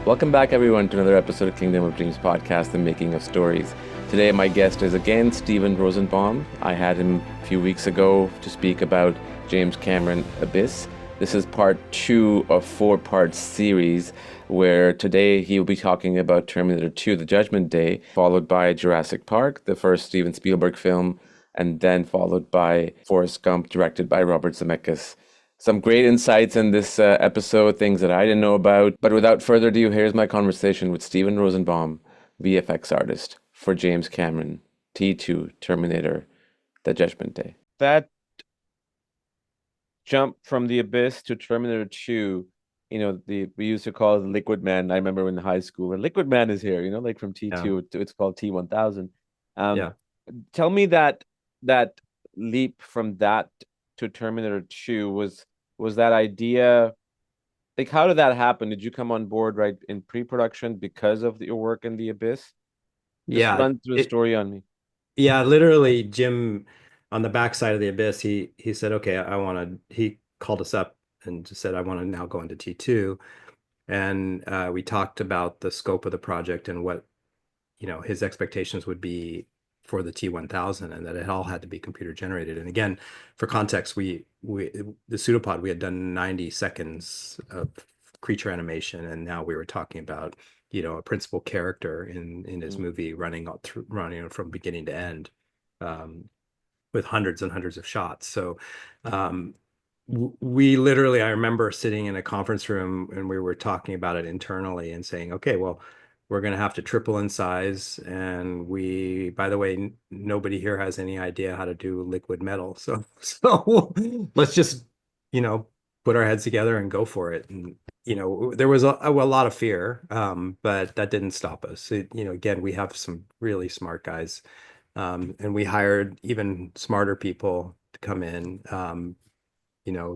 Welcome back, everyone, to another episode of Kingdom of Dreams podcast, The Making of Stories. Today, my guest is again Stephen Rosenbaum. I had him a few weeks ago to speak about James Cameron Abyss. This is part 2 of 4-part series, where today he will be talking about Terminator 2, The Judgment Day, followed by Jurassic Park, the first Steven Spielberg film, and then followed by Forrest Gump, directed by Robert Zemeckis. Some great insights in this episode, things that I didn't know about. But without further ado, here's my conversation with Stephen Rosenbaum, VFX artist for James Cameron, T2, Terminator, The Judgment Day. That jump from The Abyss to Terminator 2, we used to call it Liquid Man. I remember in high school, and Liquid Man is here, like from T2, it's called T-1000. Tell me that leap from that to Terminator 2 was that idea, like, how did that happen? Did you come on board right in pre-production because of your work in The Abyss? Just run through the story on me. Yeah, literally, Jim, on the backside of The Abyss, he said, okay, he called us up and just said, I want to now go into T2. And we talked about the scope of the project and what, his expectations would be for the T-1000, and that it all had to be computer generated. And again, for context, the pseudopod, we had done 90 seconds of creature animation, and now we were talking about, a principal character in his movie running from beginning to end, with hundreds and hundreds of shots. So we literally, I remember sitting in a conference room and we were talking about it internally and saying, okay, well, we're going to have to triple in size. And by the way, nobody here has any idea how to do liquid metal. So let's just, put our heads together and go for it. And, there was a lot of fear, but that didn't stop us. Again, we have some really smart guys, and we hired even smarter people to come in.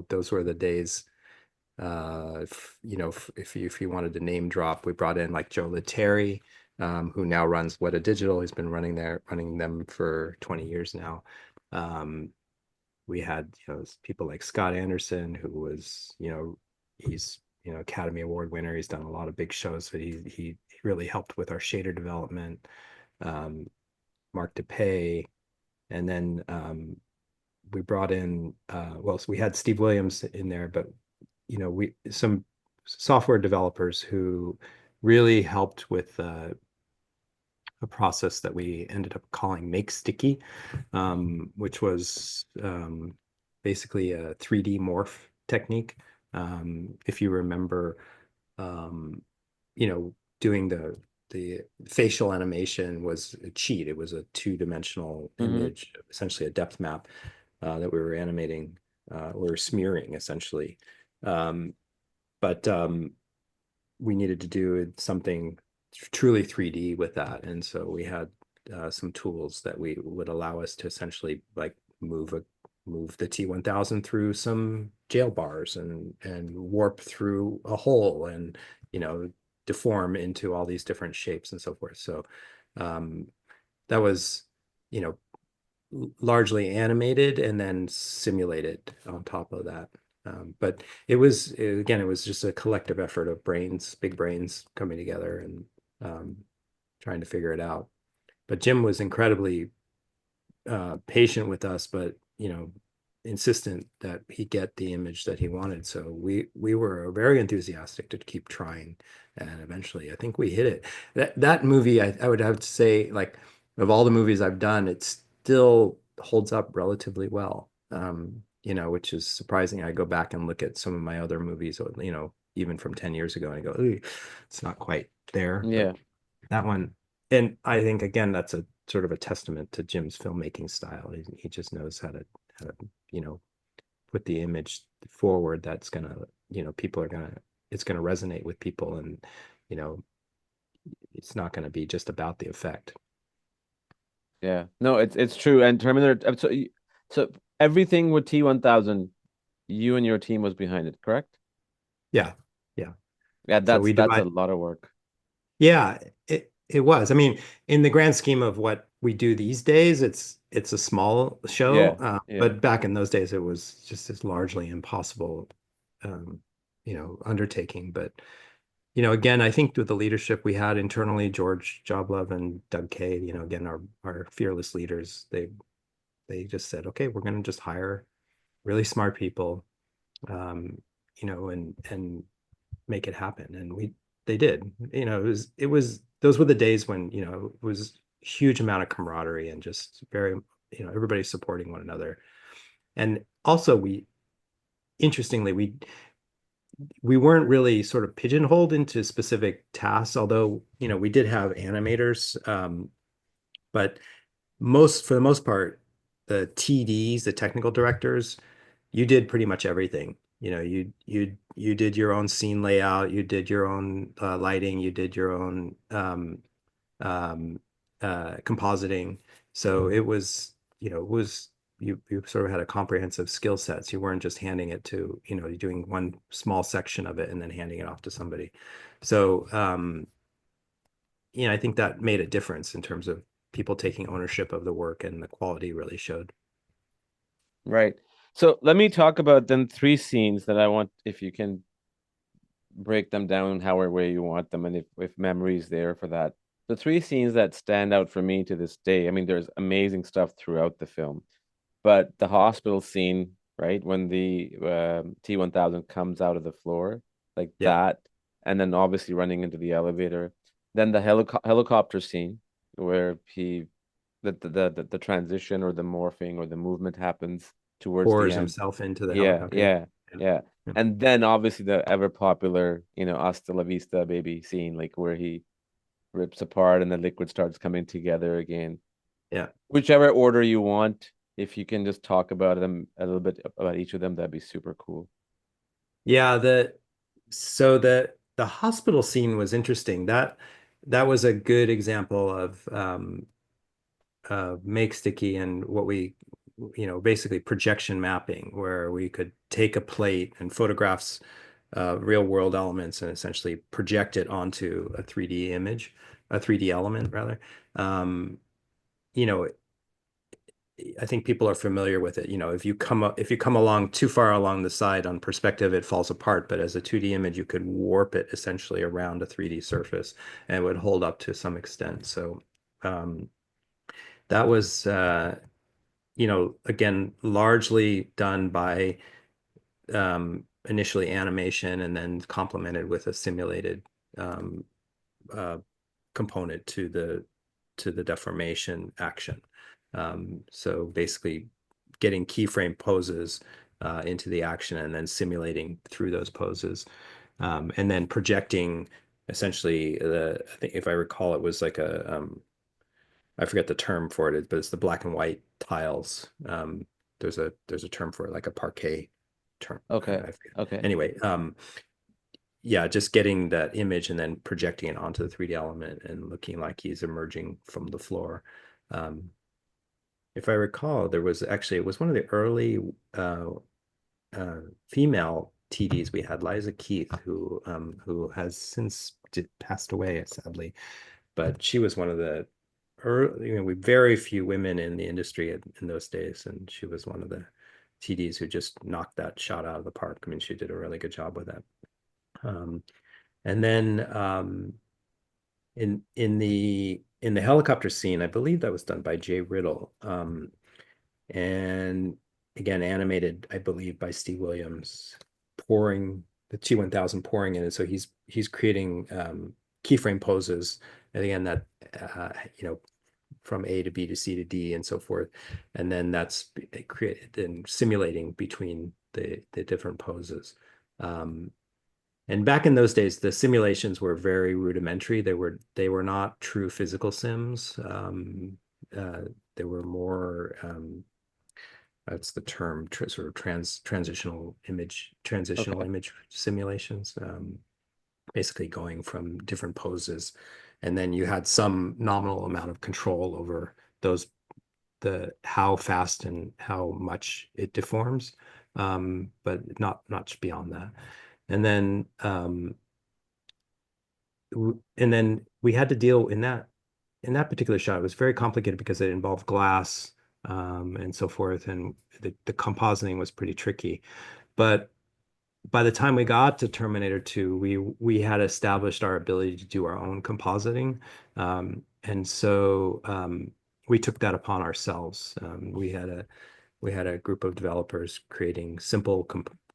Those were the days. If you wanted to name drop, we brought in like Joe Letteri, who now runs Weta Digital. He's been running them for 20 years now. We had people like Scott Anderson, who was he's Academy Award winner. He's done a lot of big shows, but he really helped with our shader development. Mark DePay, and then we brought in so we had Steve Williams in there, but some software developers who really helped with a process that we ended up calling Make Sticky, which was basically a 3D morph technique. If you remember, doing the facial animation was a cheat. It was a 2-dimensional image, essentially a depth map that we were animating, or smearing essentially. But we needed to do something truly 3D with that. And so we had some tools that would allow us to essentially like move the T-1000 through some jail bars and warp through a hole and, deform into all these different shapes and so forth. So that was, largely animated and then simulated on top of that. But it was just a collective effort of big brains coming together and trying to figure it out. But Jim was incredibly patient with us, but insistent that he get the image that he wanted. So we were very enthusiastic to keep trying, and eventually I think we hit it. That movie, I would have to say, like, of all the movies I've done, it still holds up relatively well. Which is surprising. I go back and look at some of my other movies, even from 10 years ago, and I go, ooh, it's not quite there. Yeah. But that one, and I think, again, that's a sort of a testament to Jim's filmmaking style. He just knows how to put the image forward that's gonna, it's gonna resonate with people, and, it's not gonna be just about the effect. Yeah. No, it's true. And Terminator, so everything with T-1000, you and your team was behind it, correct? Yeah. Yeah, So that's a lot of work. Yeah, it was. I mean, in the grand scheme of what we do these days, it's a small show. Yeah. But back in those days, it was just this largely impossible, undertaking. But again, I think with the leadership we had internally, George Joblove and Doug Kay, again, our fearless leaders, they just said, okay, we're going to just hire really smart people, um, and make it happen. And they did. It was those were the days when, it was huge amount of camaraderie and just very, everybody supporting one another. And also interestingly, we weren't really sort of pigeonholed into specific tasks, although, we did have animators, but for the most part, the TDs, the technical directors, you did pretty much everything. You did your own scene layout, you did your own lighting, you did your own um, compositing. So you sort of had a comprehensive skill sets. You weren't just handing it to, you're doing one small section of it and then handing it off to somebody. So I think that made a difference in terms of people taking ownership of the work, and the quality really showed. Right. So let me talk about then three scenes that I want, if you can break them down however way you want them, and if memory's there for that. The three scenes that stand out for me to this day, I mean, there's amazing stuff throughout the film, but the hospital scene, right, when the T-1000 comes out of the floor, like Yeah. that, and then obviously running into the elevator, then the helicopter scene where the transition or the morphing or the movement happens towards the Pours end. himself into the Yeah, helicopter. yeah, Yeah. yeah. Yeah. And then obviously the ever popular, hasta la vista baby scene, like where he rips apart and the liquid starts coming together again. Yeah. Whichever order you want, if you can just talk about them a little bit about each of them, that'd be super cool. Yeah, the hospital scene was interesting. That was a good example of make sticky and what we basically projection mapping, where we could take a plate and photographs real world elements and essentially project it onto a 3D image, a 3D element rather. Um, you know, I think people are familiar with it. If you come along too far along the side on perspective, it falls apart. But as a 2D image, you could warp it essentially around a 3D surface, and it would hold up to some extent. So um, that was, again, largely done by initially animation and then complemented with a simulated um, uh, component to the deformation action. So basically getting keyframe poses into the action and then simulating through those poses. And then projecting essentially I think if I recall, it was like I forget the term for it, but it's the black and white tiles. There's a term for it, like a parquet term. Okay. I forget. Okay. Anyway, yeah, just getting that image and then projecting it onto the 3D element and looking like he's emerging from the floor. Um, if I recall, it was one of the early female TDs we had, Liza Keith, who has since passed away, sadly, but she was one of the early, we very few women in the industry in those days, and she was one of the TDs who just knocked that shot out of the park. I mean, she did a really good job with that. And then in the helicopter scene, I believe that was done by Jay Riddle, and again animated, I believe, by Steve Williams, pouring the T-1000 pouring in it. So he's creating keyframe poses, and again that from A to B to C to D and so forth, and then that's created and simulating between the different poses. Um, and back in those days, the simulations were very rudimentary. They were not true physical sims. Uh, they were more that's the term, sort of transitional Okay. image simulations. Basically going from different poses, and then you had some nominal amount of control over those the how fast and how much it deforms, but not beyond that. And then we had to deal in that particular shot. It was very complicated because it involved glass and so forth, and the compositing was pretty tricky. But by the time we got to Terminator 2, we had established our ability to do our own compositing. And so we took that upon ourselves. We had a group of developers creating simple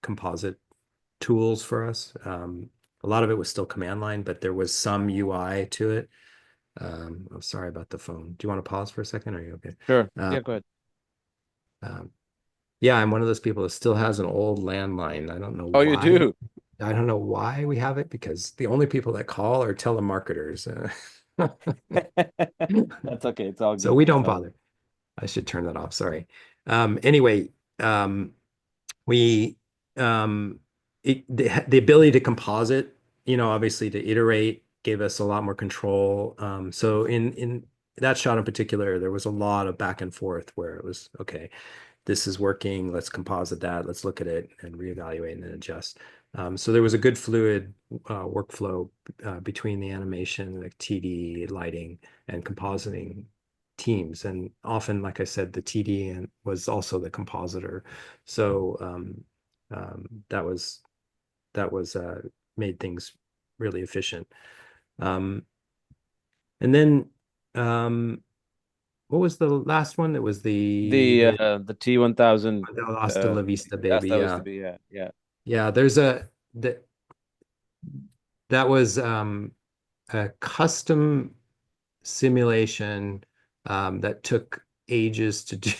composite tools for us. A lot of it was still command line, but there was some UI to it. I'm sorry about the phone. Do you want to pause for a second? Are you okay? Sure. Uh, Yeah, go ahead. um, yeah, I'm one of those people that still has an old landline. I don't know Oh, you why. do? I don't know why we have it because the only people that call are telemarketers. That's okay. It's all So good. we It's don't all good. bother. I should turn that off. Sorry. Anyway, we the ability to composite, obviously to iterate gave us a lot more control. So in that shot in particular, there was a lot of back and forth where it was okay, this is working, let's composite that, let's look at it and reevaluate and then adjust. So there was a good fluid workflow between the animation, the TD, lighting, and compositing teams. And often, like I said, the TD was also the compositor. So that was made things really efficient. Um, and then what was the last one? It was The T-1000, Hasta la vista, that's baby. that was to Yeah. be, yeah, yeah. Yeah, that that was a custom simulation that took ages to do.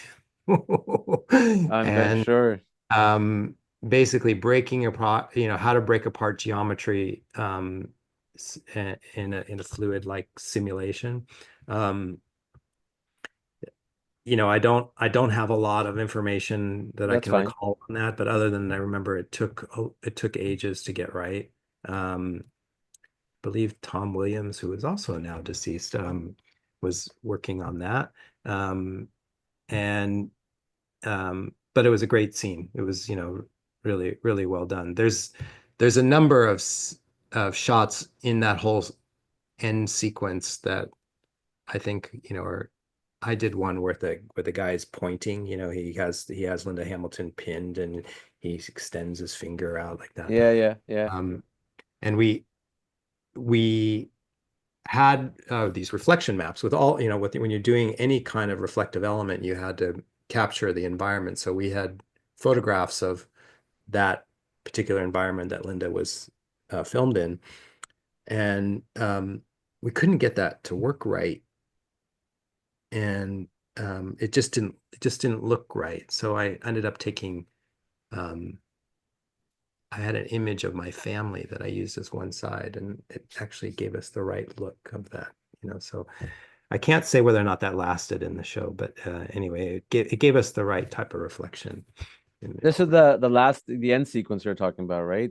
I'm And sure. um basically breaking apart, how to break apart geometry in a fluid like simulation. Um I don't have a lot of information that I That's can fine. recall on that, but other than I remember it took ages to get right. Believe Tom Williams, who is also now deceased, was working on that. And but it was a great scene. It was, really, really well done. There's a number of shots in that whole end sequence that I think, are I did one where the guy is pointing, he has Linda Hamilton pinned and he extends his finger out like that. Yeah, yeah, yeah. Um, and we had these reflection maps with all, when you're doing any kind of reflective element, you had to capture the environment. So we had photographs of that particular environment that Linda was filmed in, and we couldn't get that to work right, and it just didn't look right. So I ended up taking um, I had an image of my family that I used as one side, and it actually gave us the right look of that. So I can't say whether or not that lasted in the show, but anyway, it gave us the right type of reflection in the This is core. the end sequence you're talking about, right?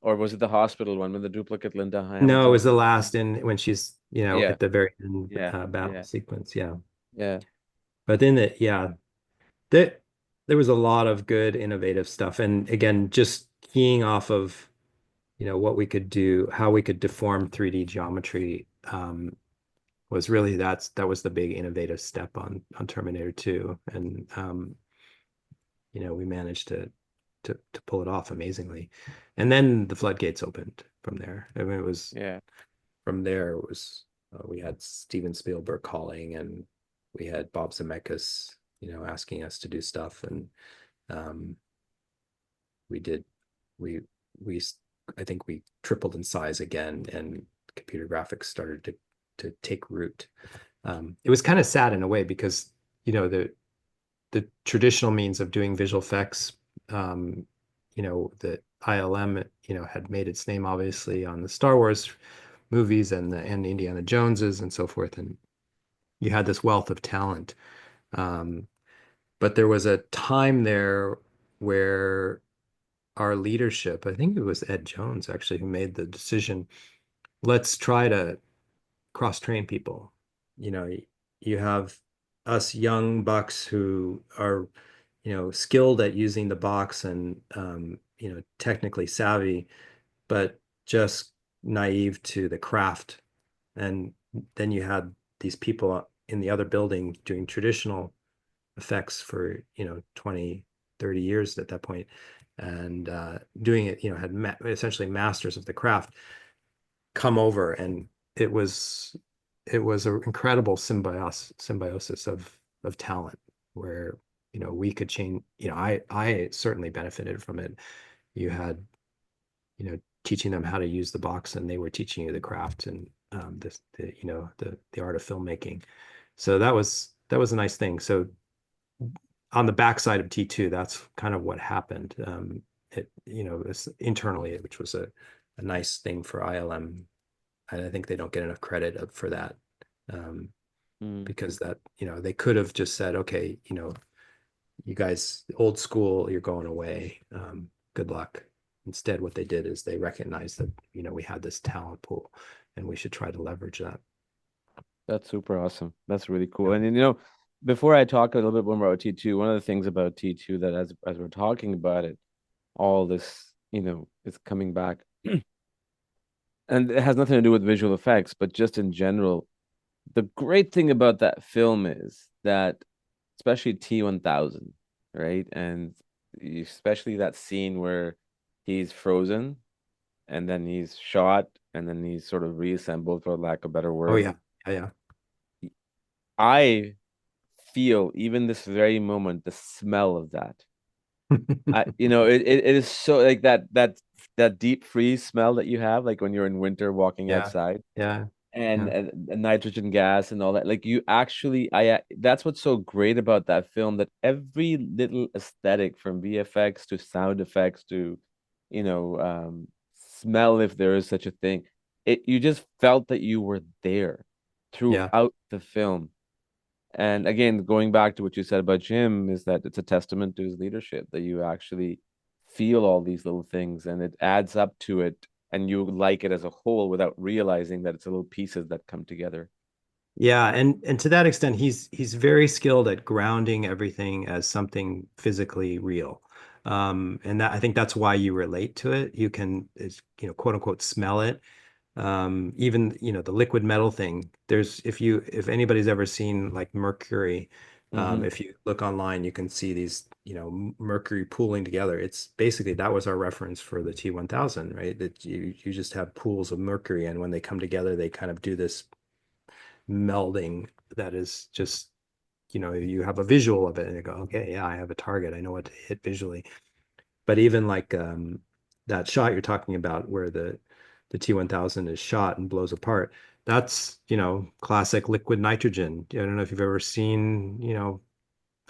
Or was it the hospital one when the duplicate Linda No, it was Hamilton? the last in when she's, Yeah, at the very end yeah, battle yeah, sequence. Yeah. yeah. But then there, there was a lot of good innovative stuff. And again, just keying off of, what we could do, how we could deform 3D geometry, was really that was the big innovative step on Terminator 2. And we managed to pull it off amazingly. And then the floodgates opened from there. I mean, it was Yeah. from there it was we had Steven Spielberg calling, and we had Bob Zemeckis, asking us to do stuff, and um, we did we we I think we tripled in size again, and computer graphics started to take root. It was kind of sad in a way because the traditional means of doing visual effects, the ILM, had made its name obviously on the Star Wars movies and Indiana Joneses and so forth, and you had this wealth of talent. Um, but there was a time there where our leadership, I think it was Ed Jones actually, who made the decision, let's try to cross-train people. You have us young bucks who are, skilled at using the box and, technically savvy, but just naive to the craft. And then you had these people in the other building doing traditional effects for, 20, 30 years at that point. and doing it, had essentially masters of the craft come over, and it was an incredible symbiosis of talent where we could change. I certainly benefited from it. You had teaching them how to use the box, and they were teaching you the craft and the art of filmmaking. So that was a nice thing. So on the backside of T2, that's kind of what happened. Internally, which was a nice thing for ILM. I think they don't get enough credit for that, Mm. because they could have just said, okay, you guys, old school, you're going away. Good luck. Instead, what they did is they recognized that, we had this talent pool and we should try to leverage that. That's super awesome. That's really cool. Yeah. And before I talk a little bit more about T2, one of the things about T2 that as we're talking about it, all this, is coming back. And it has nothing to do with visual effects, but just in general, the great thing about that film is that, especially T-1000, right? And especially that scene where he's frozen and then he's shot and then he's sort of reassembled, for lack of a better Oh word. yeah. Yeah. I feel even this very moment the smell of that. It is so like that deep freeze smell that you have like when you're in winter walking Yeah. outside Yeah. and, Yeah. and nitrogen gas and all that. Like you actually, that's what's so great about that film, that every little aesthetic from VFX to sound effects to, you know, um, smell, if there is such a thing, you just felt that you were there Yeah. throughout the film. And again, going back to what you said about Jim, is that it's a testament to his leadership that you actually feel all these little things and it adds up to it and you like it as a whole without realizing that it's little pieces that come together. Yeah, and to that extent, he's very skilled at grounding everything as something physically real. And that I think that's why you relate to it. You can, quote unquote, smell it. Even, the liquid metal thing. If anybody's ever seen like mercury, Mm-hmm. if you look online, you can see these, mercury pooling together. It's basically that was our reference for the T-1000, right? That you just have pools of mercury, and when they come together, they kind of do this melding that is just, you have a visual of it and you go, okay, yeah, I have a target. I know what to hit visually. But even like that shot you're talking about where the T-1000 is shot and blows apart, that's, classic liquid nitrogen. I don't know if you've ever seen,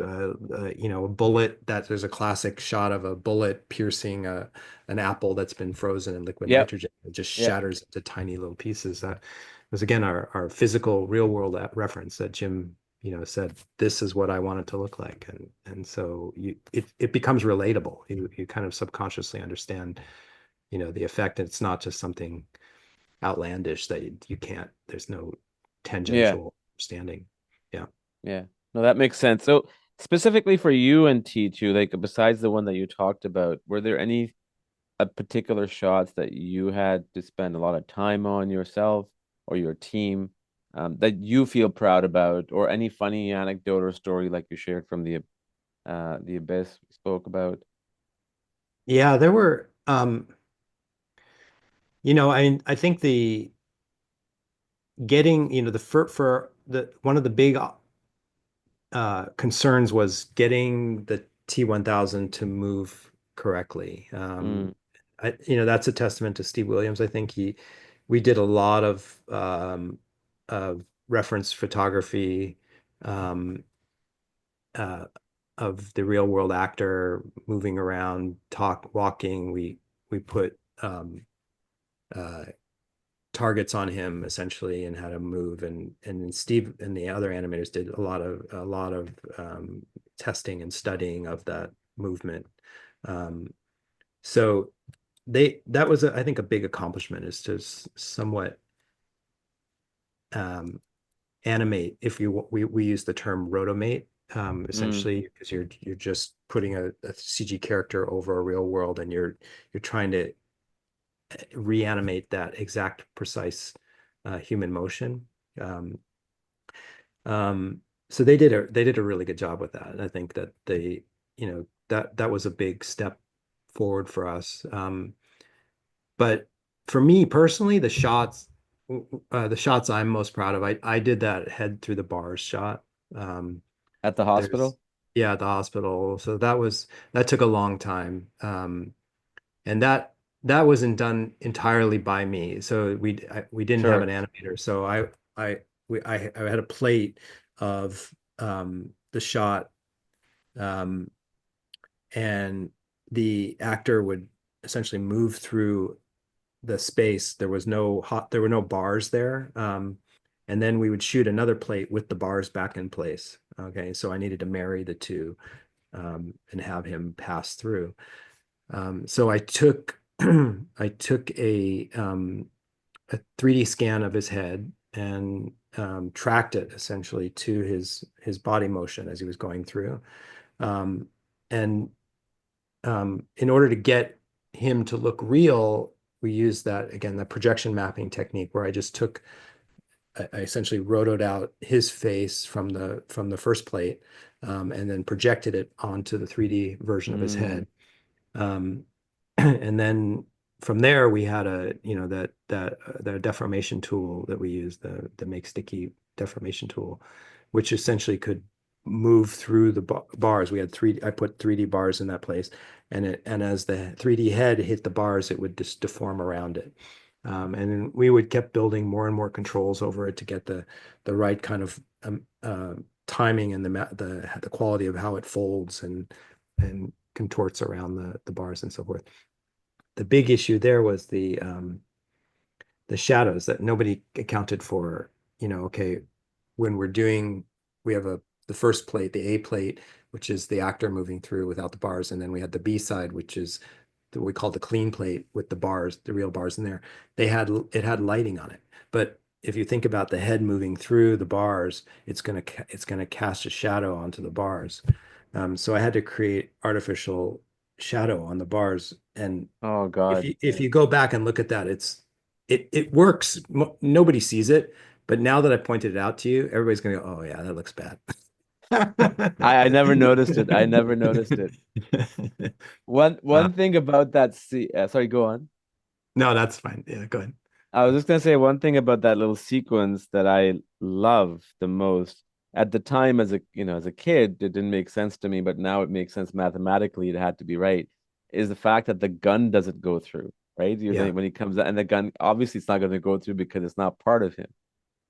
a bullet, that there's a classic shot of a bullet piercing an apple that's been frozen in liquid Yep. nitrogen. It just Yep. shatters into tiny little pieces. That was again our physical real world reference that Jim, said this is what I want it to look like, and so it becomes relatable. You kind of subconsciously understand, the effect, and it's not just something outlandish that you can't. There's no Yeah. tangential understanding. Yeah. Yeah. No, that makes sense. So specifically for you and T2, like besides the one that you talked about, were there any particular shots that you had to spend a lot of time on yourself or your team, that you feel proud about, or any funny anecdote or story like you shared from the Abyss we spoke about? Yeah, there were I think the getting, the for the one of the big concerns was getting the T-1000 to move correctly. Mm, That's a testament to Steve Williams. I think we did a lot of reference photography, um, uh, of the real world actor moving around, walking. We put uh, targets on him essentially and how to move, and Steve and the other animators did a lot of testing and studying of that movement. So that was I think a big accomplishment, is to somewhat um, animate. If we use the term rotomate, mm, essentially, because you're just putting a CG character over a real world, and you're trying to reanimate that exact precise human motion. Um, so they did a really good job with that. I think that that was a big step forward for us. But for me personally, the shots I'm most proud of, I did that head through the bars shot. Um, At the there's hospital? yeah, at the hospital. So that took a long time. And that wasn't done entirely by me. So we didn't have an Sure. animator. So I had a plate of the shot, um, and the actor would essentially move through the space. There were no bars there. And then we would shoot another plate with the bars back in place. Okay, so I needed to marry the two, and have him pass through. So I took I took a 3D scan of his head and tracked it essentially to his body motion as he was going through. Um, and In order to get him to look real, we used that again, the projection mapping technique where I essentially rotoed out his face from the first plate, and then projected it onto the 3D version of his Mm, head. Um, and then from there we had the deformation tool that we used, the make sticky deformation tool, which essentially could move through the bars. We had I put 3D bars in that place, and as the 3D head hit the bars, it would just deform around it. And then we would kept building more and more controls over it to get the right kind of timing and the quality of how it folds and contorts around the bars and so forth. The big issue there was the shadows that nobody accounted for. Okay, when we have the first plate, the A plate, which is the actor moving through without the bars, and then we had the B side, which is what we call the clean plate with the bars, the real bars in there. It had lighting on it, but if you think about the head moving through the bars, it's gonna cast a shadow onto the bars. So I had to create artificial shadow on the bars, and oh if God. you go back and look at that, it works. Nobody sees it, but now that I pointed it out to you, everybody's gonna go, "Oh yeah, that looks bad." I never noticed it. I never noticed it. Uh, One thing about that sorry, go on. no, that's fine. Yeah, go ahead. I was just gonna say one thing about that little sequence that I love the most. At the time, as a kid, it didn't make sense to me, but now it makes sense mathematically. It had to be right. Is the fact that the gun doesn't go through, right? Yeah, When he comes out, and the gun obviously it's not going to go through because it's not part of him.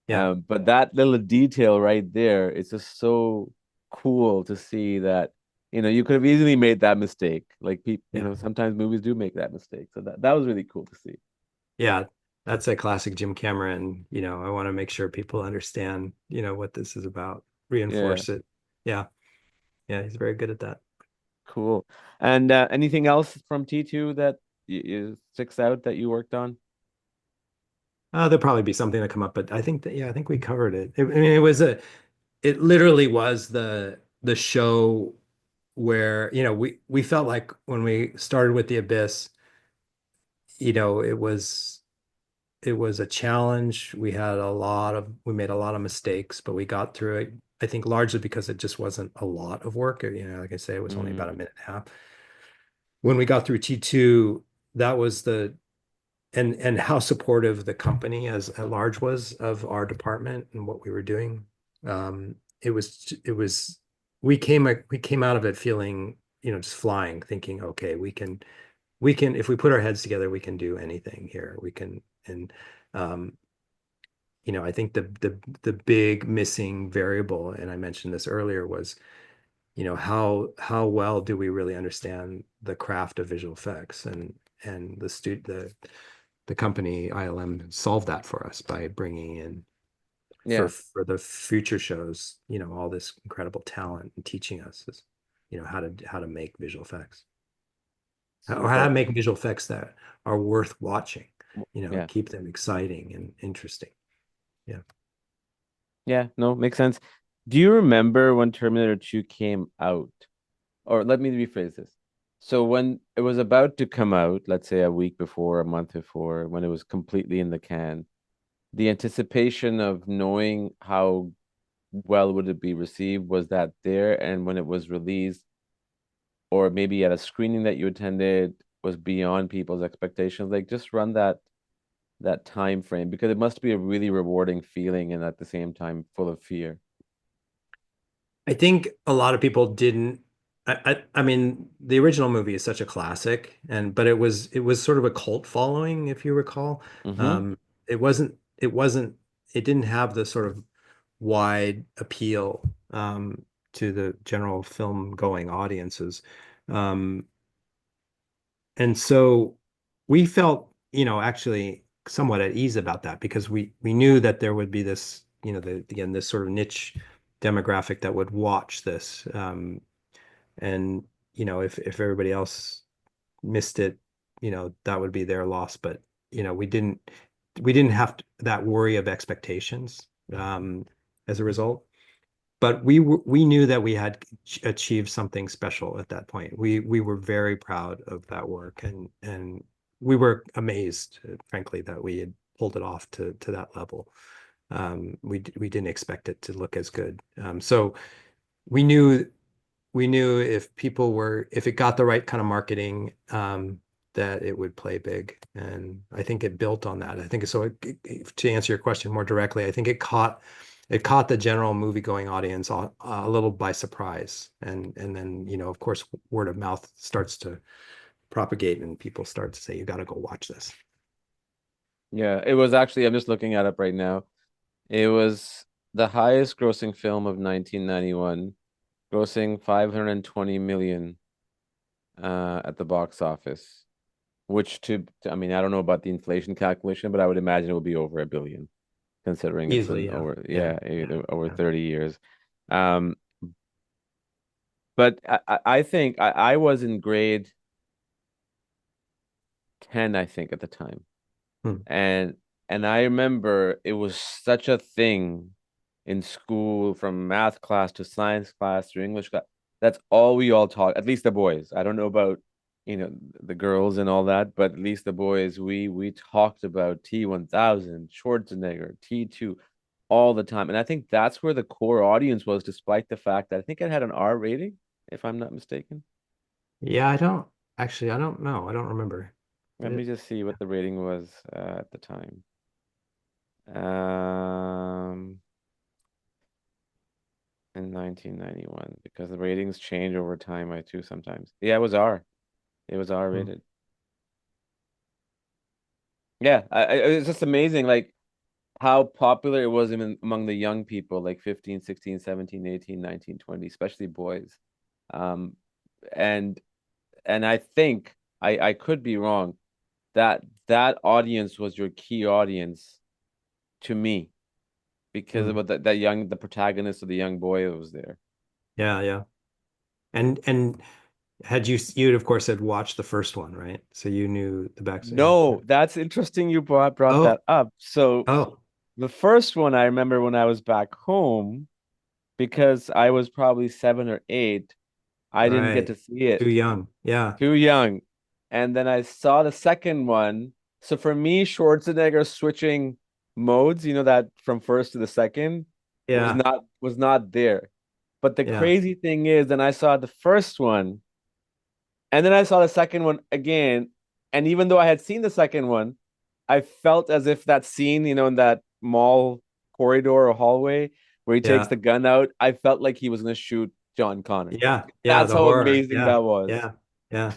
yeah, But that little detail right there, it's just so cool to see that, you could have easily made that mistake. Like people, yeah, sometimes movies do make that mistake. So that was really cool to see. yeah. That's a classic Jim Cameron. I want to make sure people understand, what this is about. Yeah, Reinforce it. Yeah, yeah. He's very good at that. cool. And anything else from T2 that sticks out that you worked on? There'll probably be something to come up, but I think that yeah, I think we covered it. I mean, it literally was the show where we felt like when we started with the Abyss, it was a challenge. We made a lot of mistakes, but we got through it. I think largely because it just wasn't a lot of work. Like I say, it was only about Mm, a minute and a half. When we got through T2, that was the and how supportive the company as at large was of our department and what we were doing. It was we came out of it feeling, just flying, thinking, okay, we can if we put our heads together, we can do anything here. We can and um, I think the big missing variable, and I mentioned this earlier, was how well do we really understand the craft of visual effects, and the company ILM solved that for us by bringing in yeah, for the future shows, all this incredible talent and teaching us how to make visual effects, or how to super. make visual effects that are worth watching, Yeah, keep them exciting and interesting. Yeah. yeah, no, makes sense. Do you remember when Terminator 2 came out? Or let me rephrase this. So when it was about to come out, let's say a week before, a month before, when it was completely in the can, the anticipation of knowing how well would it be received, was that there? And when it was released, or maybe at a screening that you attended was beyond people's expectations? Like just run that time frame, because it must be a really rewarding feeling and at the same time full of fear. I think a lot of people didn't. I mean, the original movie is such a classic, and but it was sort of a cult following, if you recall. Mm-hmm. Um, it didn't have the sort of wide appeal to the general film going audiences. Um, and so we felt, actually somewhat at ease about that because we knew that there would be this, again, this sort of niche demographic that would watch this. And if everybody else missed it, that would be their loss. But we didn't have that worry of expectations as a result. But we knew that we had achieved something special at that point. We were very proud of that work, and we were amazed, frankly, that we had pulled it off to that level. We didn't expect it to look as good. So we knew if it got the right kind of marketing, that it would play big. And I think it built on that. I think so. To answer your question more directly, I think it caught the general movie-going audience a little by surprise. And then, of course, word of mouth starts to propagate and people start to say, you got to go watch this. Yeah, it was actually, I'm just looking at it right now. It was the highest grossing film of 1991, grossing 520 million at the box office, which I mean, I don't know about the inflation calculation, but I would imagine it would be over a billion, considering it's Easily, an yeah. over, Yeah. yeah, Yeah. over Yeah. 30 years. Um, but I think I was in grade 10, I think, at the time. Hmm. And I remember it was such a thing in school, from math class to science class to English class. That's all we all taught, at least the boys. I don't know about, the girls and all that, but at least the boys, we talked about T-1000, Schwarzenegger, T2 all the time. And I think that's where the core audience was, despite the fact that I think it had an R rating, if I'm not mistaken. Yeah, I don't know. I don't remember. Let me just see what the rating was at the time. Um, in 1991, because the ratings change over time, I too sometimes. Yeah, it was R. It was R Hmm. rated. Yeah, it's just amazing, like how popular it was even among the young people, like 15, 16, 17, 18, 19, 20, especially boys. Um, and I think I could be wrong, that that audience was your key audience to me, because Hmm. of the protagonist of the young boy that was there. Yeah, yeah. And you'd of course had watched the first one, right? So you knew the backstory. No, that's interesting you brought Oh, that up. So oh, the first one I remember when I was back home, because I was probably 7 or 8, I didn't get right. to see Too it. young. Yeah, Too young. And then I saw the second one. So for me, Schwarzenegger switching modes, that from first to the second yeah, was not there. But the yeah, crazy thing is, then I saw the first one, and then I saw the second one again. And even though I had seen the second one, I felt as if that scene, in that mall corridor or hallway where he takes yeah, the gun out, I felt like he was going to shoot John Connor. yeah, yeah. That's The how horror. amazing Yeah, that was. yeah, yeah.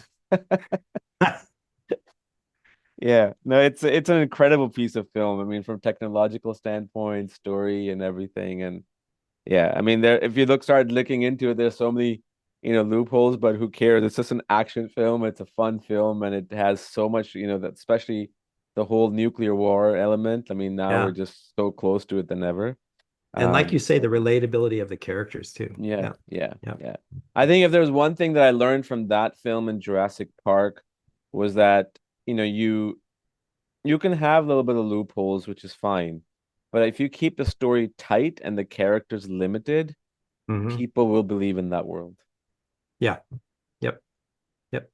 Yeah, no, it's an incredible piece of film. I mean, from technological standpoint, story and everything. And yeah, I mean, if you start looking into it, there's so many, loopholes, but who cares? It's just an action film. It's a fun film, and it has so much, that especially the whole nuclear war element. I mean, now we're Yeah. just so close to it than ever. And like you Um, say, the relatability of the characters too. yeah, Yeah, yeah, yeah. yeah. I think if there's one thing that I learned from that film and Jurassic Park, was that, you can have a little bit of loopholes, which is fine. But if you keep the story tight and the characters limited, Hmm. people will believe in that world. Yeah. Yep. Yep.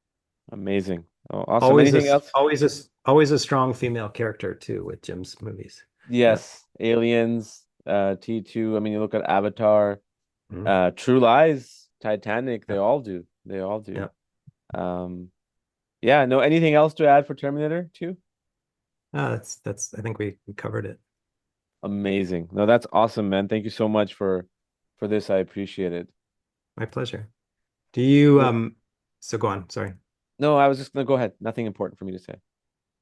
Amazing. Oh, awesome. Always a Anything else? always a always a strong female character too with Jim's movies. Yeah. Yes. Aliens, T2. I mean, you look at Avatar, Mhm. True Lies, Titanic, they Yeah. all do. They all do. Yeah. Um, yeah, no, anything else to add for Terminator 2? That's I think we covered it. Amazing. No, that's awesome, man. Thank you so much for this. I appreciate it. My pleasure. Do you Cool. so go on, sorry. No, I was just gonna go ahead. Nothing important for me to say.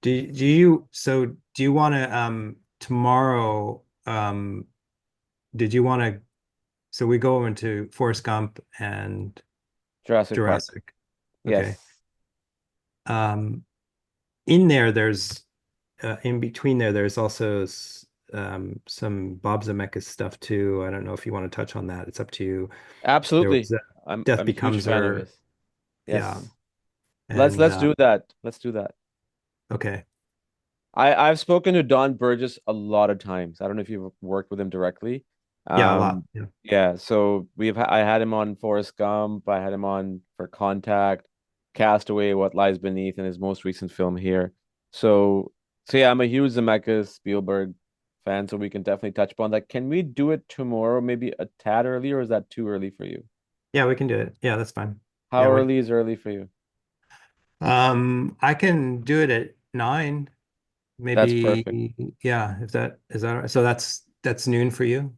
Do you want to tomorrow did you want to so we go into Forrest Gump and Jurassic Park. Jurassic. Okay. Yes. Um in there there's in between there's also some Bob Zemeckis stuff too. I don't know if you want to touch on that. It's up to you. There Absolutely. was Death I'm a huge Becomes fan of Her. this. Yeah. Yes. Let's And let's do that. Let's do that. okay. I've spoken to Don Burgess a lot of times. I don't know if you've worked with him directly. Yeah, a lot. Yeah. Yeah, so I had him on Forrest Gump. I had him on for Contact, Castaway, What Lies Beneath, and his most recent film here. So yeah, I'm a huge Zemeckis Spielberg fan, so we can definitely touch upon that. Can we do it tomorrow, maybe a tad early, or is that too early for you? Yeah, we can do it. Yeah, that's fine. How Yeah, we're early is early for you? I can do it at 9, That's perfect. maybe. Yeah, if that is that all right? So that's noon for you?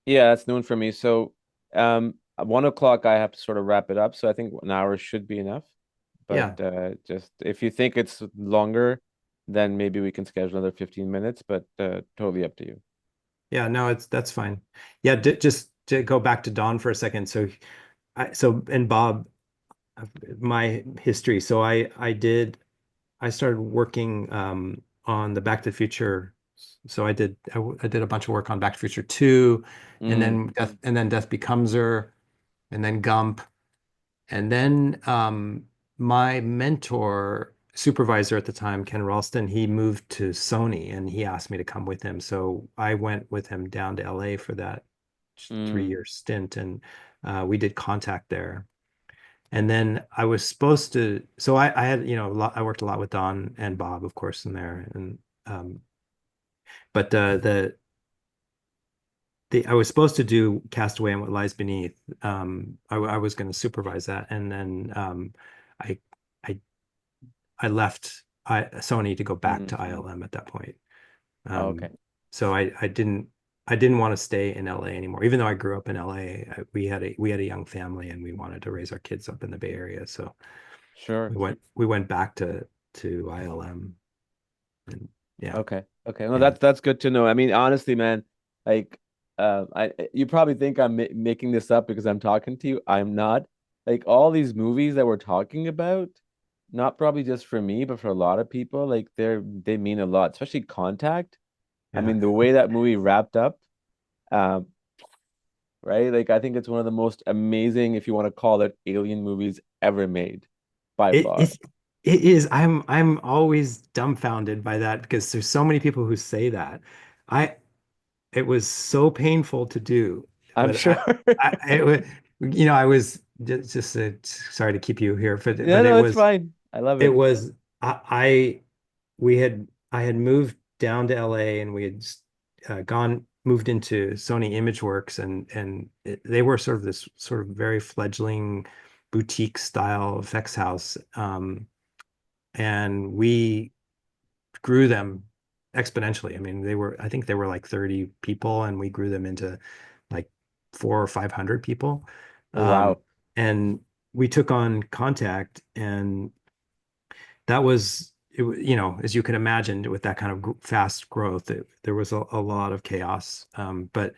Yeah, that's noon for me. So, at 1 o'clock, I have to sort of wrap it up. So I think an hour should be enough. But Yeah. just if you think it's longer, then maybe we can schedule another 15 minutes. But totally up to you. Yeah, no, it's that's fine. Yeah, just to go back to Don for a second. And Bob, my history. So I started working on the Back to the Future. So I did a bunch of work on Back to the Future 2, Mm, and then Death Becomes Her, and then Gump. And then my mentor, supervisor at the time, Ken Ralston, he moved to Sony and he asked me to come with him. So I went with him down to LA for that mm, 3 year stint, and we did Contact there. And then I was supposed to, so I had, I worked a lot with Don and Bob, of course, in there. And um, but I was supposed to do Castaway and What Lies Beneath. I was going to supervise that, and then I I I left Sony to go back mm. to ILM at that point. Okay, Um, so I didn't want to stay in LA anymore, even though I grew up in LA. We had a young family, and we wanted to raise our kids up in the Bay Area. So sure. we went back to ILM, and yeah, Okay. Okay. No, yeah, that's good to know. I mean, honestly, man, like, I you probably think I'm ma making this up because I'm talking to you. I'm not. Like all these movies that we're talking about, not probably just for me, but for a lot of people, like they mean a lot, especially Contact. I yeah. mean, the way that movie wrapped up, um, right? Like I think it's one of the most amazing, if you want to call it, alien movies ever made, by It far. it's it is. I'm always dumbfounded by that because there's so many people who say that. I It was so painful to do, I'm but sure. it was, I was just sorry to keep you here, Yeah, but no, it's fine. I love it it. was, I had moved down to LA and we had moved into Sony ImageWorks they were sort of this sort of very fledgling boutique style effects house. And we grew them exponentially. I mean, I think they were like 30 people and we grew them into like 400 or 500 people. Oh, Um, wow. and we took on Contact, and that was, as you can imagine, with that kind of fast growth, there was a lot of chaos. But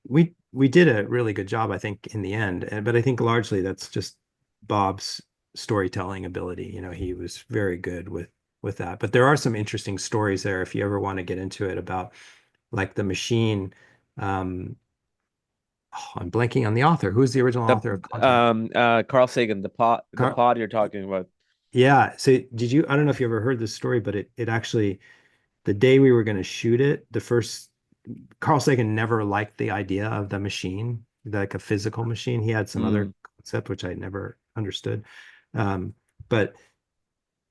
we did a really good job, I think, in the end. But I think largely that's just Bob's storytelling ability. He was very good with that. But there are some interesting stories there if you ever want to get into it about like the machine. Um, I'm blanking on the author. Who's the original The author of Contact? Carl Sagan, the Carl. pod you're talking about. Yeah. So I don't know if you ever heard this story, but it actually, the day we were going to shoot it, Carl Sagan never liked the idea of the machine, like a physical machine. He had some other Mm. concept which I never understood. Um, but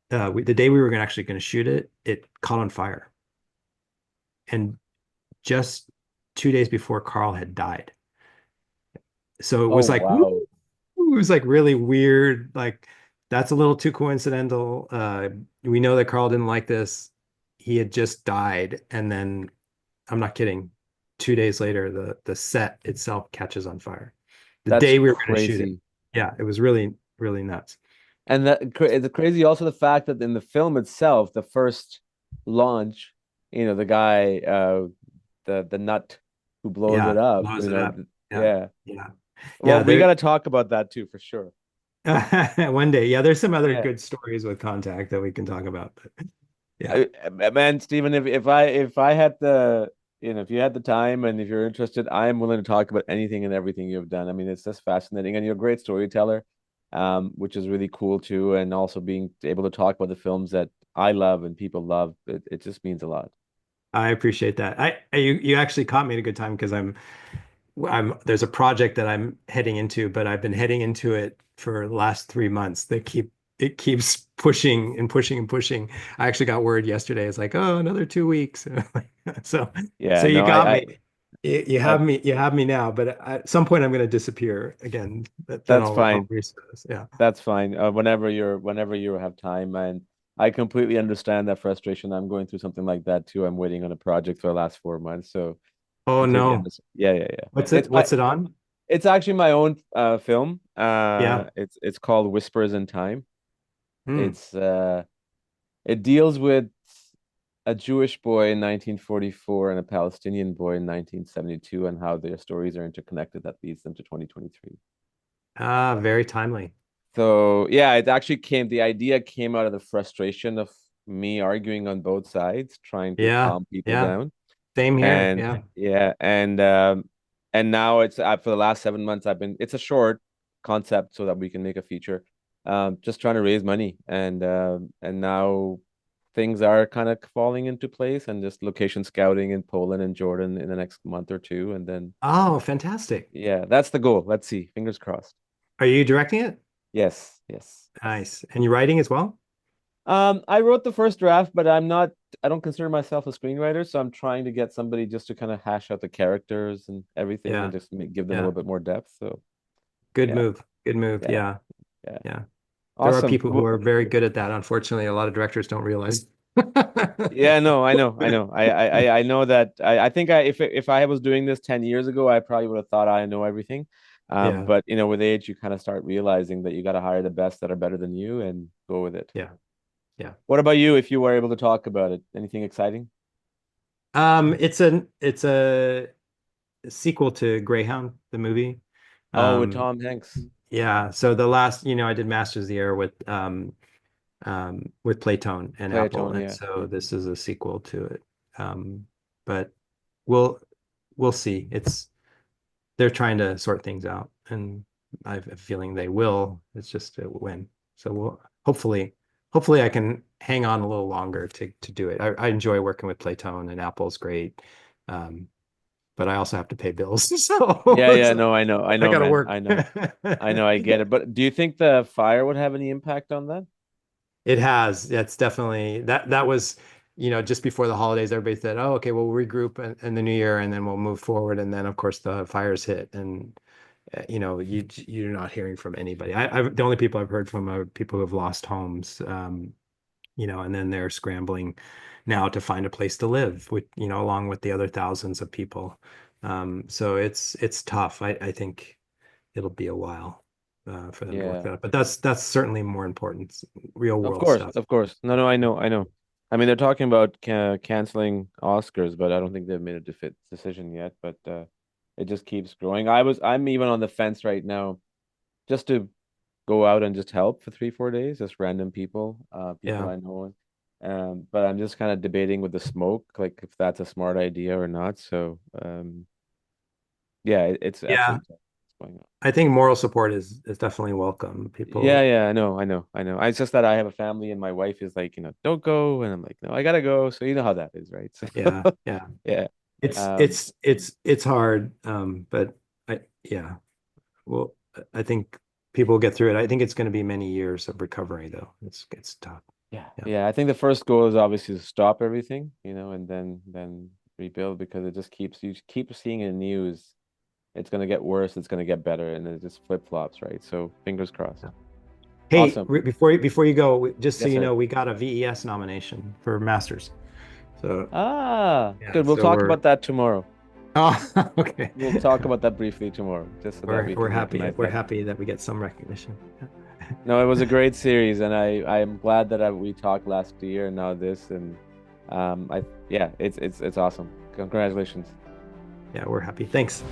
the day we were actually going to shoot it, it caught on fire, and just 2 days before Carl had died. So it Oh was like, woo, wow. was like really weird. Like that's a little too coincidental. We know that Carl didn't like this. He had just died, and then I'm not kidding. 2 days later, the set itself catches on fire. The That's day we were going to shoot it. crazy. Yeah, it was really, really nuts. And it's crazy also the fact that in the film itself, the first launch, the guy, the nut who blows it Yeah, up, blows it up. Yeah, yeah. yeah, Well, yeah. we got There to talk about that too, for sure. one day. Yeah, there's some other Yeah. good stories with Contact that we can talk about. But yeah. Man, Stephen, if I had if you had the time and if you're interested, I am willing to talk about anything and everything you've done. I mean, it's just fascinating, and you're a great storyteller, which is really cool too. And also being able to talk about the films that I love and people love, it just means a lot. I appreciate that. You actually caught me at a good time because I'm there's a project that I'm heading into, but I've been heading into it for the last 3 months. It keeps pushing and pushing and pushing. I actually got word yesterday. It's like, oh, another 2 weeks. So so Yeah, you no, got me. You I have me now, but at some point I'm going to disappear again. Then that's I'll fine. resurface. Yeah. That's fine. Whenever you have time, and I completely understand that frustration. I'm going through something like that too. I'm waiting on a project for the last 4 months, so Oh completely no. understand. Yeah, yeah, yeah. What's it? What's it on? It's actually my own film. Yeah. It's called Whispers in Time. Hmm. It's it deals with a Jewish boy in 1944 and a Palestinian boy in 1972 and how their stories are interconnected that leads them to 2023. Ah, very timely. So yeah, the idea came out of the frustration of me arguing on both sides, trying to Yeah. calm people Yeah. down. Same here. And Yeah. yeah, and now it's for the last 7 months it's a short concept so that we can make a feature. Just trying to raise money and now things are kind of falling into place and just location scouting in Poland and Jordan in the next month or two. And then Oh, fantastic. yeah, that's the goal. Let's see. Fingers crossed. Are you directing it? Yes, yes, yes. Nice. And you writing as well? I wrote the first draft, but I don't consider myself a screenwriter, so I'm trying to get somebody just to kind of hash out the characters and everything and Yeah. just give them a Yeah. little bit more depth. So Good yeah, move. Good move. yeah, Yeah. yeah. Yeah. There are Awesome. people who are very good at that. Unfortunately, a lot of directors don't realize. Yeah, no, I know, I know. I know that I think if I was doing this 10 years ago, I probably would have thought I know everything. Yeah. But with age, you kind of start realizing that you got to hire the best that are better than you and go with it. Yeah. Yeah. What about you if you were able to talk about it? Anything exciting? It's a sequel to Greyhound, the movie. Oh, with Um, Tom Hanks. yeah. So the last, I did Masters of the Air with Playtone and Apple, Playtone, and yeah. so this is a sequel to it. But we'll we'll see. They're trying to sort things out, and I have a feeling they will. It's just when. So we'll hopefully I can hang on a little longer to do it. I enjoy working with Playtone, and Apple's great. Um, but I also have to pay bills. Yeah, So, yeah, so no, I I know, gotta man. work. I know, I get it. But do you think the fire would have any impact on that? It has. It's definitely that was, just before the holidays, everybody said, oh, okay, we'll regroup in the new year and then we'll move forward. And then of course the fires hit and you're not hearing from anybody. The only people I've heard from are people who have lost homes, and then they're scrambling now to find a place to live with, along with the other thousands of people. So it's tough. I think it'll be a while for them to work Yeah. that out. But that's certainly more important, real Of world course, stuff. of course. No, no, I know, I know. I mean, they're talking about canceling Oscars, but I don't think they've made a decision yet. But it just keeps growing. I'm even on the fence right now, just to go out and just help for 3, 4 days, just random people, people Yeah. I know. But I'm just kind of debating with the smoke, like if that's a smart idea or not. So, yeah, it's Yeah. absolutely what's going on. I think moral support is definitely welcome. Yeah, People, yeah, I know, I know, I know. It's just that I have a family and my wife is like, don't go, and I'm like, no, I gotta go. So you know how that is, right? So yeah, yeah. yeah, It's um, it's it's it's hard. But yeah. Well, I think people will get through it. I think it's going to be many years of recovery though. It's tough. yeah, Yeah. yeah. I think the first goal is obviously to stop everything, and then rebuild because it just keeps you keep seeing in the news it's going to get worse, it's going to get better, and it just flip-flops, right? So fingers crossed. Hey, Awesome. before you go, just so Yes, you sir. know, we got a VES nomination for Masters. So yeah, Good. We'll so talk about that tomorrow. okay. We'll talk about that briefly tomorrow, just so that we We're can happy. recognize We're that. happy that we get some recognition. No, it was a great series, and I am glad that we talked last year and now this, and I yeah, it's awesome. Congratulations. Yeah, we're happy. Thanks.